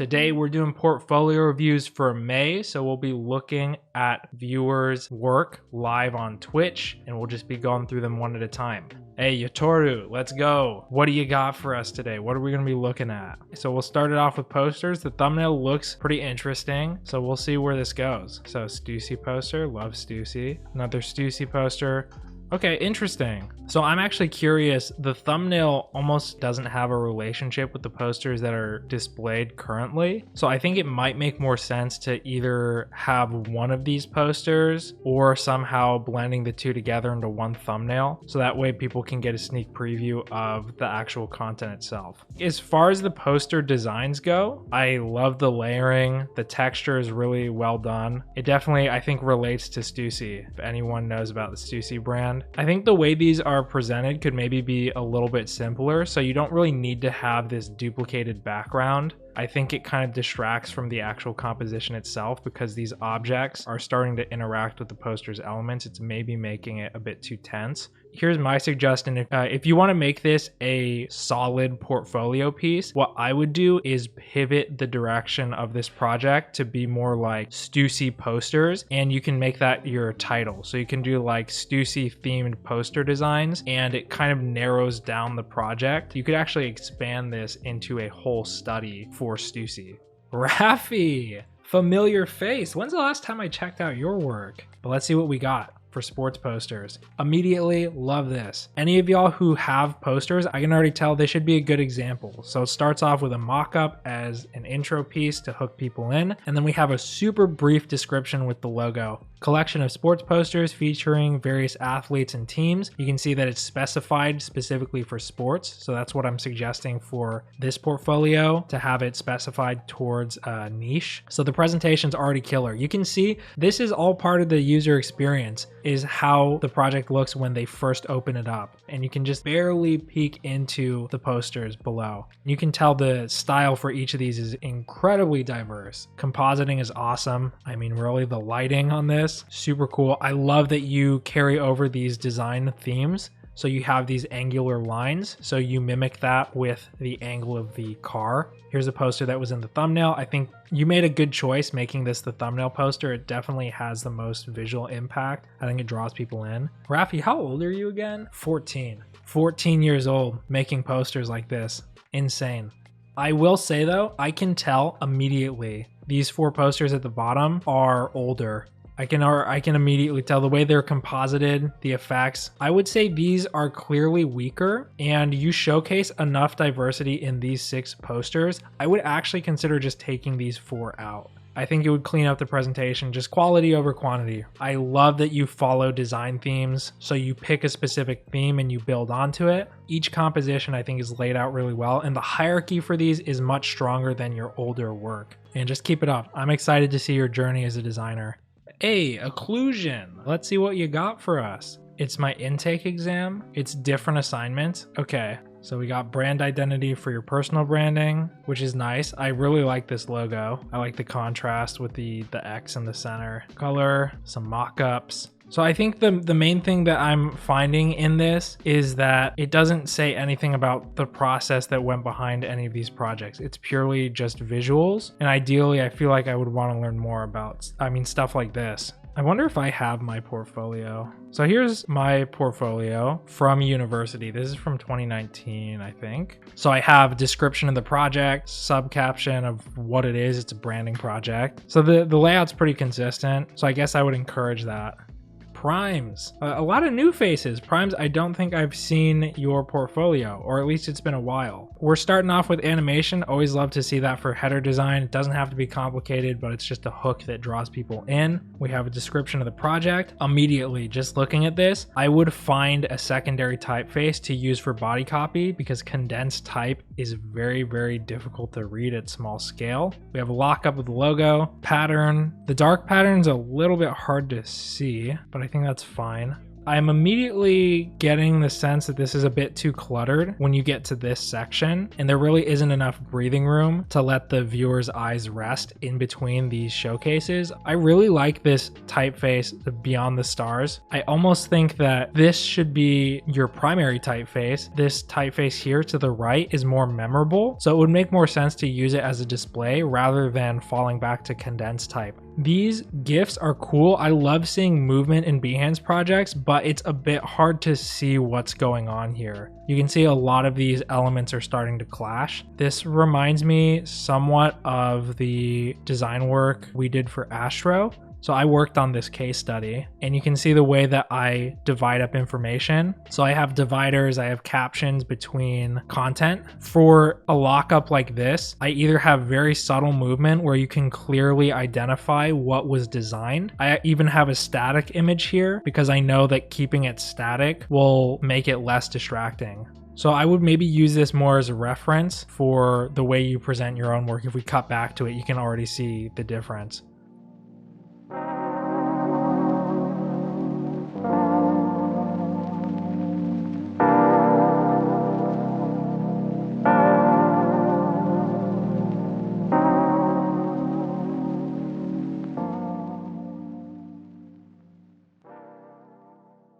Today we're doing portfolio reviews for May, so we'll be looking at viewers' work live on Twitch, and we'll just be going through them one at a time. Hey, Yotoru, let's go. What do you got for us today? What are we going to be looking at? So we'll start it off with posters. The thumbnail looks pretty interesting, so we'll see where this goes. So Stussy poster, love Stussy. Another Stussy poster. Okay, interesting. So I'm actually curious, the thumbnail almost doesn't have a relationship with the posters that are displayed currently. So I think it might make more sense to either have one of these posters or somehow blending the two together into one thumbnail. So that way people can get a sneak preview of the actual content itself. As far as the poster designs go, I love the layering. The texture is really well done. It definitely, I think, relates to Stussy, if anyone knows about the Stussy brand. I think the way these are presented could maybe be a little bit simpler, so you don't really need to have this duplicated background. I think it kind of distracts from the actual composition itself because these objects are starting to interact with the poster's elements. It's maybe making it a bit too tense. Here's my suggestion. If you want to make this a solid portfolio piece, what I would do is pivot the direction of this project to be more like Stussy posters, and you can make that your title. So you can do like Stussy themed poster designs, and it kind of narrows down the project. You could actually expand this into a whole study for Stussy. Raffi, familiar face. When's the last time I checked out your work? But let's see what we got for sports posters. Immediately love this. Any of y'all who have posters, I can already tell this should be a good example. So it starts off with a mock-up as an intro piece to hook people in, and then we have a super brief description with the logo. Collection of sports posters featuring various athletes and teams. You can see that it's specified specifically for sports, so that's what I'm suggesting for this portfolio, to have it specified towards a niche. So the presentation's already killer. You can see this is all part of the user experience, is how the project looks when they first open it up, and you can just barely peek into the posters below. You can tell the style for each of these is incredibly diverse. Compositing is awesome. I mean, really, the lighting on this, super cool. I love that you carry over these design themes. So you have these angular lines, so you mimic that with the angle of the car. Here's a poster that was in the thumbnail. I think you made a good choice making this the thumbnail poster. It definitely has the most visual impact. I think it draws people in. Raffi, how old are you again? 14. 14 years old, making posters like this. Insane. I will say though, I can tell immediately these 4 posters at the bottom are older. I can immediately tell the way they're composited, the effects. I would say these are clearly weaker, and you showcase enough diversity in these 6 posters. I would actually consider just taking these 4 out. I think it would clean up the presentation, just quality over quantity. I love that you follow design themes, so you pick a specific theme and you build onto it. Each composition I think is laid out really well, and the hierarchy for these is much stronger than your older work. And just keep it up. I'm excited to see your journey as a designer. Hey, occlusion. Let's see what you got for us. It's my intake exam. It's different assignments. Okay, so we got brand identity for your personal branding, which is nice. I really like this logo. I like the contrast with the X in the center. Color, some mock-ups. So I think the main thing that I'm finding in this is that it doesn't say anything about the process that went behind any of these projects. It's purely just visuals. And ideally, I feel like I would want to learn more about, stuff like this. I wonder if I have my portfolio. So here's my portfolio from university. This is from 2019, I think. So I have a description of the project, subcaption of what it is. It's a branding project. So the layout's pretty consistent. So I guess I would encourage that. Primes, a lot of new faces. Primes, I don't think I've seen your portfolio, or at least it's been a while. We're starting off with animation. Always love to see that for header design. It doesn't have to be complicated, but it's just a hook that draws people in. We have a description of the project. Immediately, just looking at this, I would find a secondary typeface to use for body copy because condensed type is very, very difficult to read at small scale. We have a lockup of the logo, pattern. The dark pattern's a little bit hard to see, but I think that's fine. I'm immediately getting the sense that this is a bit too cluttered when you get to this section, and there really isn't enough breathing room to let the viewer's eyes rest in between these showcases. I really like this typeface, the Beyond the Stars. I almost think that this should be your primary typeface. This typeface here to the right is more memorable, so it would make more sense to use it as a display rather than falling back to condensed type. These GIFs are cool. I love seeing movement in Behance projects, but it's a bit hard to see what's going on here. You can see a lot of these elements are starting to clash. This reminds me somewhat of the design work we did for Astro. So I worked on this case study, and you can see the way that I divide up information. So I have dividers, I have captions between content. For a lockup like this, I either have very subtle movement where you can clearly identify what was designed. I even have a static image here because I know that keeping it static will make it less distracting. So I would maybe use this more as a reference for the way you present your own work. If we cut back to it, you can already see the difference.